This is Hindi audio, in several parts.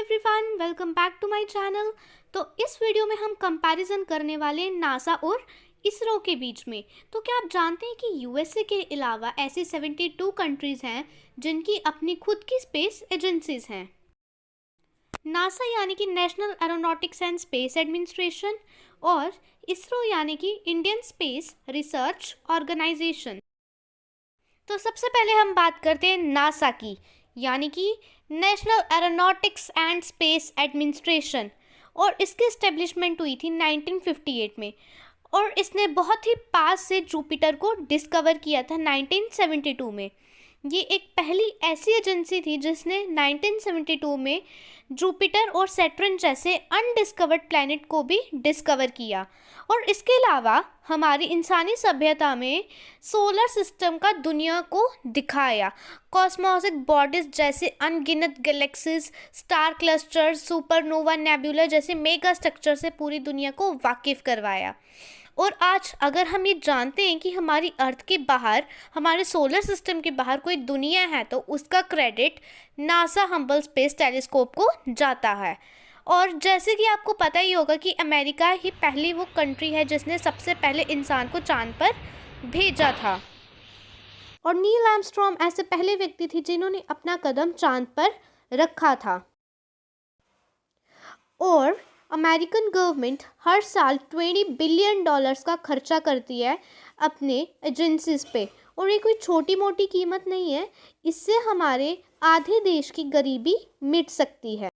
Everyone, welcome back to my channel. तो इस वीडियो में हम कंपैरिजन करने वाले हैं नासा और इसरो के बीच में। तो क्या आप जानते हैं कि यूएसए के अलावा ऐसी 72 कंट्रीज़ हैं जिनकी अपनी खुद की स्पेस एजेंसीज हैं। नासा यानी कि national aeronautics and space administration और इसरो यानी कि इंडियन स्पेस रिसर्च ऑर्गेनाइजेशन। तो सबसे पहले हम बात करते हैं नासा की, यानी कि national aeronautics and space administration, और इसकी इस्टेब्लिशमेंट हुई थी 1958 में। और इसने बहुत ही पास से जुपिटर को डिस्कवर किया था 1972 में। ये एक पहली ऐसी एजेंसी थी जिसने 1972 में जुपिटर और सैटर्न जैसे अनडिस्कवर्ड प्लैनेट को भी डिस्कवर किया। और इसके अलावा हमारी इंसानी सभ्यता में सोलर सिस्टम का दुनिया को दिखाया। कॉस्मोसिक बॉडीज जैसे अनगिनत galaxies, star clusters, supernova, nebula जैसे मेगा स्ट्रक्चर से पूरी दुनिया को वाकिफ करवाया। और आज अगर हम ये जानते हैं कि हमारी अर्थ के बाहर, हमारे सोलर सिस्टम के बाहर कोई दुनिया है, तो उसका credit NASA Hubble space telescope को जाता है। और जैसे कि आपको पता ही होगा कि अमेरिका ही पहली वो कंट्री है जिसने सबसे पहले इंसान को चांद पर भेजा था। और नील आर्मस्ट्रॉन्ग ऐसे पहले व्यक्ति थे जिन्होंने अपना कदम चांद पर रखा था। और अमेरिकन गवर्नमेंट हर साल $20 बिलियन का खर्चा करती है अपने एजेंसीज पे। और ये कोई छोटी मोटी कीमत नहीं है, इससे हमारे आधे देश की गरीबी मिट सकती है।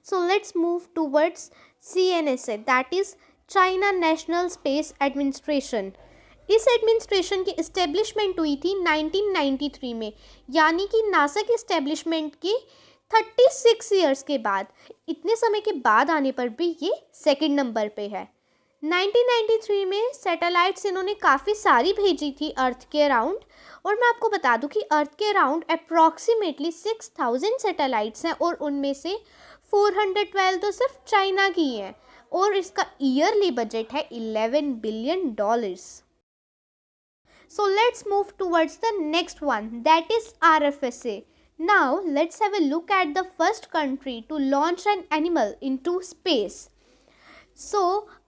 सो let's move towards CNSA, that is China national space administration. इस एडमिनिस्ट्रेशन की इस्टेब्लिशमेंट हुई थी 1993 में, यानी कि नासा के इस्टेब्लिशमेंट की 36 ईयर्स के बाद। इतने समय के बाद आने पर भी ये सेकंड नंबर पे है। 1993 में सैटेलाइट्स इन्होंने काफ़ी सारी भेजी थी अर्थ के अराउंड। और मैं आपको बता दूं कि अर्थ के अराउंड अप्रॉक्सीमेटली 6000 सैटेलाइट्स हैं, और उनमें से 412 तो सिर्फ चाइना की हैं। और इसका ईयरली बजट है $11 billion. So let's move towards the next one, that is RFSA. Now let's have a look at the first country to launch an animal into space. So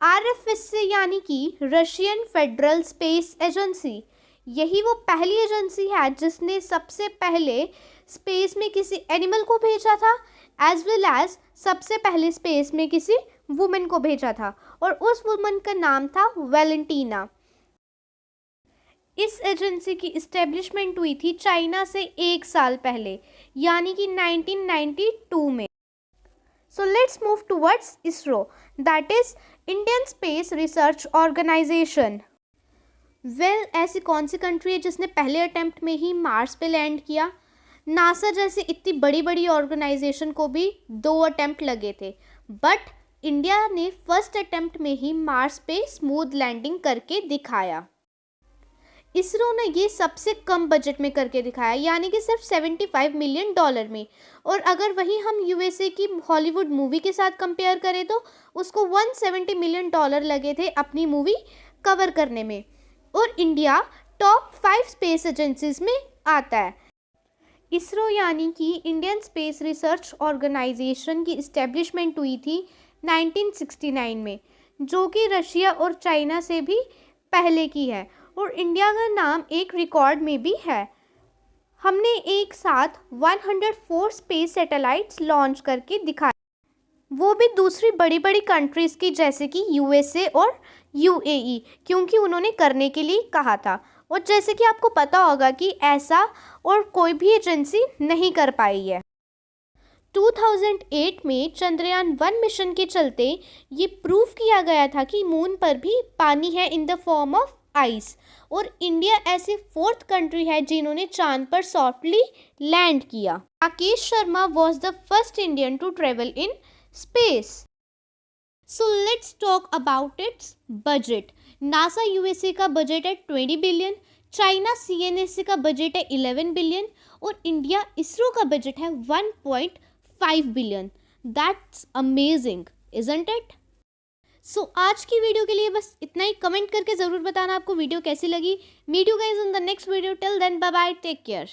RFSA यानी कि रशियन फेडरल स्पेस एजेंसी, यही वो पहली एजेंसी है जिसने सबसे पहले स्पेस में किसी एनिमल को भेजा था, एज वेल एज सबसे पहले स्पेस में किसी वुमेन को भेजा था। और उस वुमेन का नाम था वैलेंटीना। इस एजेंसी की इस्टेब्लिशमेंट हुई थी चाइना से 1 साल पहले, यानी कि 1992 में। So let's move towards ISRO, that is Indian space research organisation. Well, ऐसी कौन सी कंट्री है जिसने पहले अटेम्प्ट में ही मार्स पे लैंड किया? नासा जैसे इतनी बड़ी बड़ी ऑर्गेनाइजेशन को भी 2 अटेम्प्ट लगे थे, बट इंडिया ने फर्स्ट अटेम्प्ट में ही मार्स पे स्मूथ लैंडिंग करके दिखाया। इसरो ने ये सबसे कम बजट में करके दिखाया, यानी कि सिर्फ $75 मिलियन में। और अगर वही हम यूएसए की हॉलीवुड मूवी के साथ कंपेयर करें तो उसको $170 मिलियन लगे थे अपनी मूवी कवर करने में। और इंडिया टॉप 5 स्पेस एजेंसीज में आता है। इसरो यानी कि इंडियन स्पेस रिसर्च ऑर्गेनाइजेशन की इस्टेब्लिशमेंट हुई थी 1969 में, जो कि रशिया और चाइना से भी पहले की है। और इंडिया का नाम एक रिकॉर्ड में भी है। हमने एक साथ 104 स्पेस सैटेलाइट्स लॉन्च करके दिखाए, वो भी दूसरी बड़ी बड़ी कंट्रीज़ की जैसे कि यूएसए और यूएई, क्योंकि उन्होंने करने के लिए कहा था। और जैसे कि आपको पता होगा कि ऐसा और कोई भी एजेंसी नहीं कर पाई है। 2008 में चंद्रयान 1 मिशन के चलते ये प्रूव किया गया था कि मून पर भी पानी है in the form of ice. और इंडिया ऐसी 4th कंट्री है जिन्होंने चांद पर सॉफ्टली लैंड किया। Rakesh Sharma was the first Indian to travel in space. So let's talk about its budget. NASA USA का बजट है $20 बिलियन, चाइना CNSA का बजट है $11 बिलियन, और इंडिया इसरो का बजट है $1.5 billion. That's amazing, isn't it? So आज की वीडियो के लिए बस इतना ही। कमेंट करके ज़रूर बताना आपको वीडियो कैसी लगी। Meet you guys in the next video. Till then, bye bye, take care.